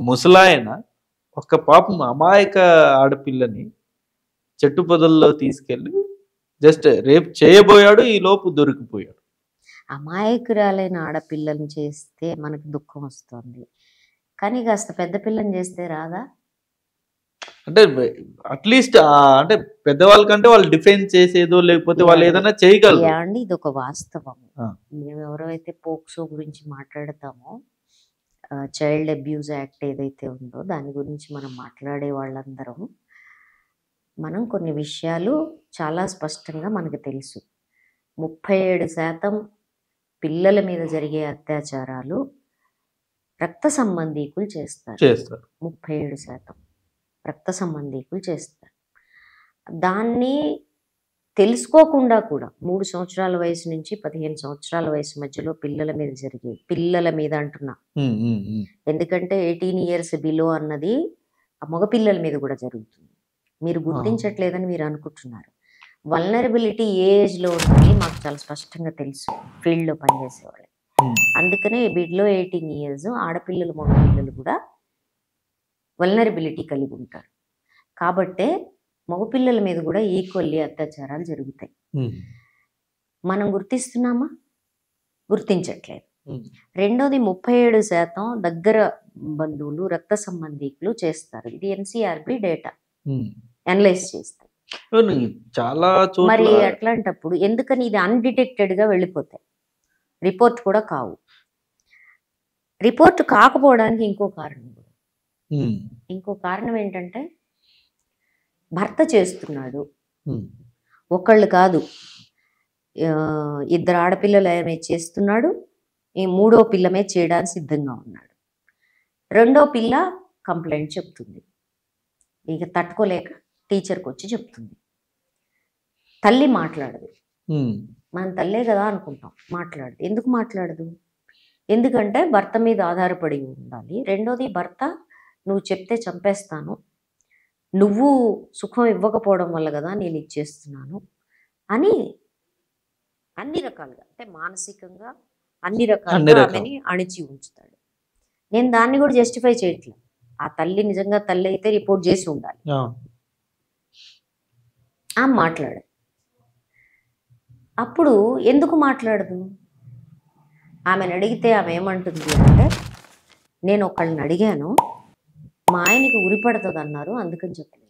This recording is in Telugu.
ముసలాయన ఒక పాపం అమాయక ఆడపిల్లని చెట్టు పొదల్లో తీసుకెళ్ళి జస్ట్ రేపు చేయబోయాడు, ఈ లోపు దొరికిపోయాడు. అమాయకురాలైన ఆడపిల్లని చేస్తే మనకు దుఃఖం వస్తుంది, కానీ కాస్త పెద్ద పిల్లని చేస్తే రాదా? అంటే అట్లీస్ట్ అంటే పెద్దవాళ్ళకంటే వాళ్ళు డిఫెన్స్ చేసేదో లేకపోతే వాళ్ళు ఏదైనా చేయగలరు అండి. ఇది ఒక వాస్తవం. మేము ఎవరైతే పోక్సో గురించి మాట్లాడతామో, చైల్డ్ అబ్యూజ్ యాక్ట్ ఏదైతే ఉందో దాని గురించి మనం మాట్లాడే వాళ్ళందరం మనం కొన్ని విషయాలు చాలా స్పష్టంగా మనకు తెలుసు. 37% పిల్లల మీద జరిగే అత్యాచారాలు రక్త సంబంధీకులు చేస్తారు. 37% రక్త సంబంధీకులు చేస్తారు. దాన్ని తెలుసుకోకుండా కూడా 3 సంవత్సరాల వయసు నుంచి 15 సంవత్సరాల వయసు మధ్యలో పిల్లల మీద జరిగే, పిల్లల మీద అంటున్నా, ఎందుకంటే 18 years బిలో అన్నది మగ పిల్లల మీద కూడా జరుగుతుంది. మీరు గుర్తించట్లేదని మీరు అనుకుంటున్నారు. వల్నరబిలిటీ ఏ ఏజ్లో ఉంటుంది మాకు చాలా స్పష్టంగా తెలుసు, ఫీల్డ్లో పనిచేసేవాళ్ళు. అందుకనే బిలో 18 years ఆడపిల్లలు మగ పిల్లలు కూడా వల్నరబిలిటీ కలిగి ఉంటారు. కాబట్టే మగపిల్లల మీద కూడా ఈక్వల్లీ అత్యాచారాలు జరుగుతాయి. మనం గుర్తిస్తున్నామా? గుర్తించట్లేదు. రెండోది 37% దగ్గర బంధువులు రక్త సంబంధీకులు చేస్తారు. ఇది ఎన్సీఆర్బి డేటా అనలైజ్ చేస్తారు. చాలా మరి అట్లాంటప్పుడు ఎందుకని ఇది అన్డిటెక్టెడ్ గా వెళ్ళిపోతాయి, రిపోర్ట్ కూడా కావు. రిపోర్ట్ కాకపోవడానికి ఇంకో కారణం ఏంటంటే భర్త చేస్తున్నాడు, ఒకళ్ళు కాదు, 2 ఆడపిల్లలు ఏమే చేస్తున్నాడు, ఈ 3వ పిల్లమే చేయడానికి సిద్ధంగా ఉన్నాడు. 2వ పిల్ల కంప్లైంట్ చెప్తుంది, ఇక తట్టుకోలేక టీచర్కి వచ్చి చెప్తుంది. తల్లి మాట్లాడదు. మన తల్లే కదా అనుకుంటాం, మాట్లాడదు. ఎందుకు మాట్లాడదు? ఎందుకంటే భర్త మీద ఆధారపడి ఉండాలి. రెండోది, భర్త నువ్వు చెప్తే చంపేస్తాను, నువ్వు సుఖం ఇవ్వకపోవడం వల్ల కదా నేను ఇచ్చేస్తున్నాను అని అన్ని రకాలుగా, అంటే మానసికంగా అన్ని రకాలుగా ఆమెని అణిచి ఉంచుతాడు. నేను దాన్ని కూడా జస్టిఫై చేయట్లేదు. ఆ తల్లి నిజంగా తల్లి అయితే రిపోర్ట్ చేసి ఉండాలి. మాట్లాడదు. అప్పుడు ఎందుకు మాట్లాడదు? ఆమెను అడిగితే ఆమె ఏమంటుంది అంటే, నేను ఒకళ్ళని అడిగాను, మా ఆయనకి ఉరిపడుతుంది అన్నారు, అందుకని చెప్పి